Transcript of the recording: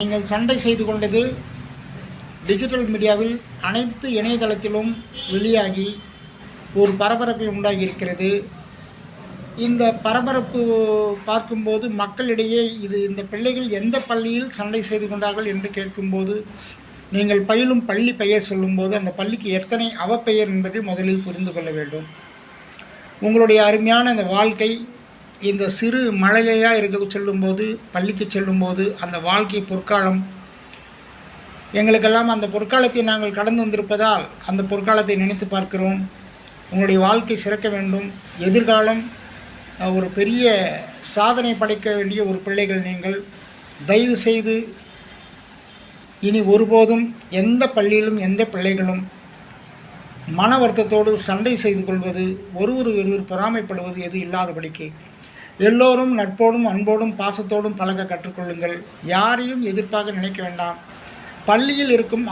நீங்கள் சண்டை செய்து கொண்டது டிஜிட்டல் மீடியாவில் அனைத்து இணையதளத்திலும் வெளியாகி ஒரு பரபரப்பை உண்டாகி இருக்கிறது. இந்த பரபரப்பு பார்க்கும்போது மக்களிடையே இந்த பிள்ளைகள் எந்த பள்ளியில் சண்டை செய்து கொண்டார்கள் என்று கேட்கும்போது, நீங்கள் பயிலும் பள்ளி பெயர் சொல்லும்போது அந்த பள்ளிக்கு எத்தனை அவப்பெயர் என்பதை முதலில் புரிந்து கொள்ள வேண்டும். உங்களுடைய அருமையான அந்த வாழ்க்கை இந்த சிறு மழலையாக இருக்க சொல்லும்போது, பள்ளிக்கு செல்லும்போது அந்த வாழ்க்கை பொற்காலம். எங்களுக்கெல்லாம் அந்த பொற்காலத்தை நாங்கள் கடந்து வந்திருப்பதால் அந்த பொற்காலத்தை நினைத்து பார்க்கிறோம். உங்களுடைய வாழ்க்கை சிறக்க வேண்டும். எதிர்காலம் ஒரு பெரிய சாதனை படைக்க வேண்டிய ஒரு பிள்ளைகள் நீங்கள். தயவு செய்து இனி ஒருபோதும் எந்த பள்ளியிலும் எந்த பிள்ளைகளும் மன வருத்தத்தோடு சண்டை செய்து கொள்வது, ஒருவர் பொறாமைப்படுவது எது இல்லாதபடிக்கு எல்லோரும் நட்போடும் அன்போடும் பாசத்தோடும் பழக கற்றுக்கொள்ளுங்கள். யாரையும் எதிர்ப்பாக நினைக்க வேண்டாம். பள்ளியில் இருக்கும்